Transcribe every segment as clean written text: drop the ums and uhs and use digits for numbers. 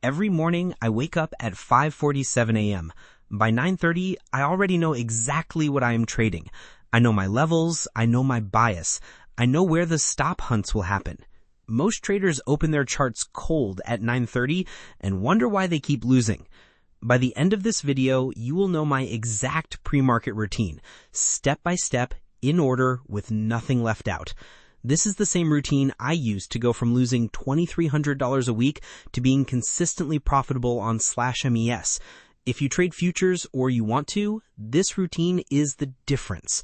Every morning, I wake up at 5:47 a.m. By 9:30, I already know exactly what I am trading. I know my levels, I know my bias, I know where the stop hunts will happen. Most traders open their charts cold at 9:30 and wonder why they keep losing. By the end of this video, you will know my exact pre-market routine, step by step, in order, with nothing left out. This is the same routine I used to go from losing $2,300 a week to being consistently profitable on /MES. If you trade futures or you want to, this routine is the difference.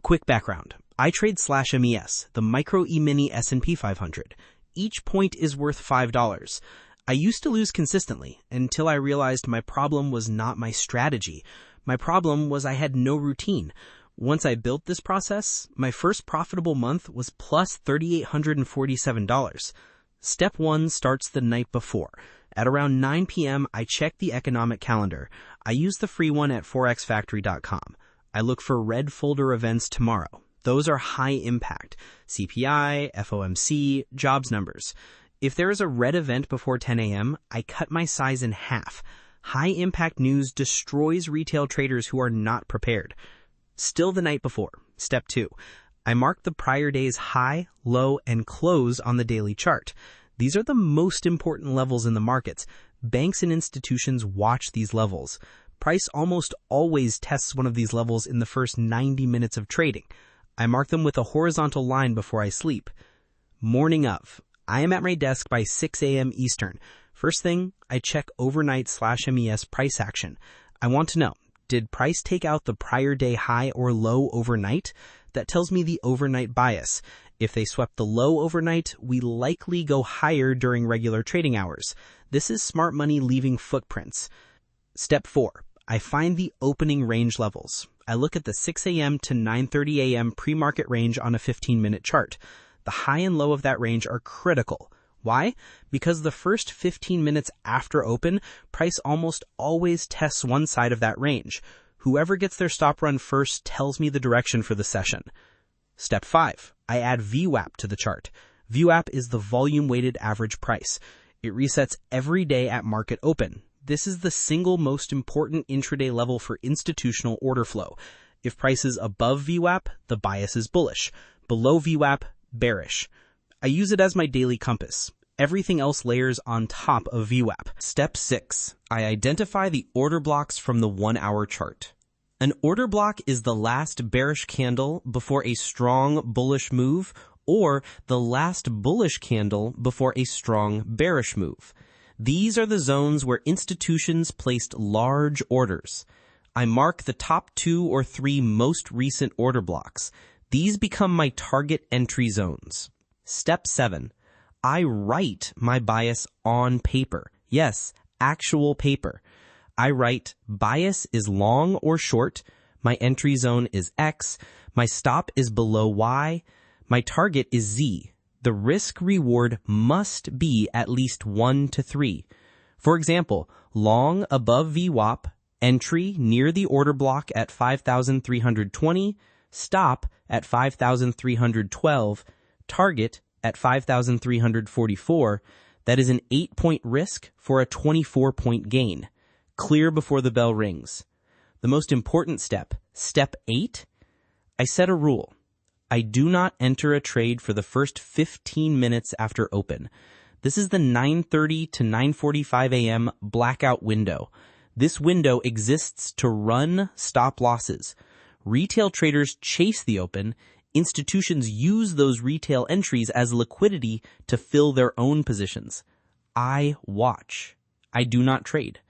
Quick background. I trade /MES, the Micro E-mini S&P 500. Each point is worth $5. I used to lose consistently until I realized my problem was not my strategy. My problem was I had no routine. Once I built this process, my first profitable month was plus $3,847. Step 1 starts the night before. At around 9 p.m., I check the economic calendar. I use the free one at forexfactory.com. I look for red folder events tomorrow. Those are high impact. CPI, FOMC, jobs numbers. If there is a red event before 10 a.m., I cut my size in half. High impact news destroys retail traders who are not prepared. Still the night before. Step 2. I mark the prior day's high, low, and close on the daily chart. These are the most important levels in the markets. Banks and institutions watch these levels. Price almost always tests one of these levels in the first 90 minutes of trading. I mark them with a horizontal line before I sleep. Morning of. I am at my desk by 6 a.m. Eastern. First thing, I check overnight /MES price action. I want to know, did price take out the prior day high or low overnight? That tells me the overnight bias. If they swept the low overnight, we likely go higher during regular trading hours. This is smart money leaving footprints. Step 4. I find the opening range levels. I look at the 6 a.m. to 9:30 a.m. pre-market range on a 15-minute chart. The high and low of that range are critical. Why? Because the first 15 minutes after open, price almost always tests one side of that range. Whoever gets their stop run first tells me the direction for the session. Step 5. I add VWAP to the chart. VWAP is the volume-weighted average price. It resets every day at market open. This is the single most important intraday level for institutional order flow. If price is above VWAP, the bias is bullish. Below VWAP, bearish. I use it as my daily compass. Everything else layers on top of VWAP. Step 6. I identify the order blocks from the 1-hour chart. An order block is the last bearish candle before a strong bullish move or the last bullish candle before a strong bearish move. These are the zones where institutions placed large orders. I mark the top 2 or 3 most recent order blocks. These become my target entry zones. Step 7. I write my bias on paper. Yes, actual paper. I write bias is long or short, my entry zone is X, my stop is below Y, my target is Z. The risk reward must be at least 1 to 3. For example, long above VWAP, entry near the order block at 5,320, stop at 5,312, target at 5,344, that is an 8-point risk for a 24-point gain. Clear before the bell rings. The most important step, step 8, I set a rule. I do not enter a trade for the first 15 minutes after open. This is the 9:30 to 9:45 a.m. blackout window. This window exists to run stop losses. Retail traders chase the open. Institutions use those retail entries as liquidity to fill their own positions. I watch. I do not trade.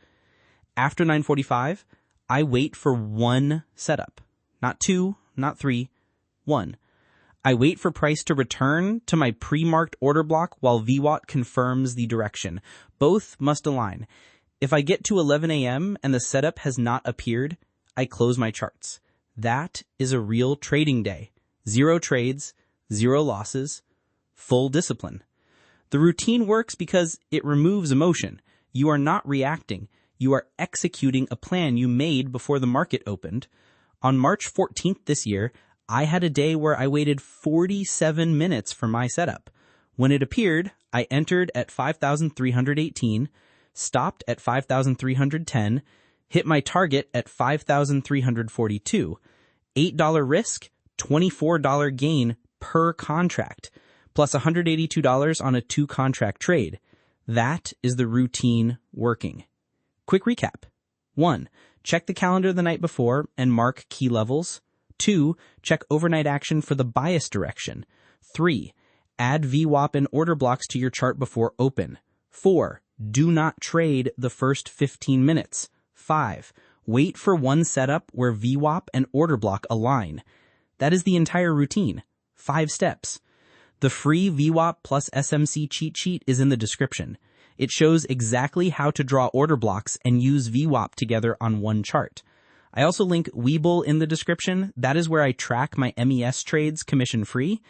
After 9:45, I wait for one setup. Not 2, not 3, 1. I wait for price to return to my pre-marked order block while VWAP confirms the direction. Both must align. If I get to 11 a.m. and the setup has not appeared, I close my charts. That is a real trading day. 0 trades, 0 losses, full discipline. The routine works because it removes emotion. You are not reacting. You are executing a plan you made before the market opened. On March 14th this year, I had a day where I waited 47 minutes for my setup. When it appeared, I entered at 5,318, stopped at 5,310, hit my target at 5,342, $8 risk, $24 gain per contract, plus $182 on a 2-contract trade. That is the routine working. Quick recap. 1. Check the calendar the night before and mark key levels. 2. Check overnight action for the bias direction. 3. Add VWAP and order blocks to your chart before open. 4. Do not trade the first 15 minutes. 5. Wait for one setup where VWAP and order block align. That is the entire routine. 5 steps. The free VWAP plus SMC cheat sheet is in the description. It shows exactly how to draw order blocks and use VWAP together on one chart. I also link Webull in the description. That is where I track my MES trades commission-free.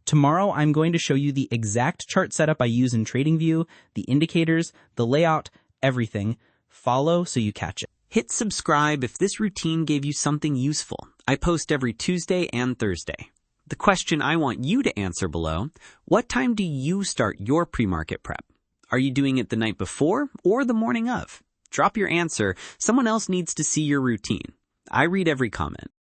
Tomorrow, I'm going to show you the exact chart setup I use in TradingView, the indicators, the layout, everything. Follow so you catch it. Hit subscribe if this routine gave you something useful. I post every Tuesday and Thursday. The question I want you to answer below: what time do you start your pre-market prep? Are you doing it the night before or the morning of? Drop your answer. Someone else needs to see your routine. I read every comment.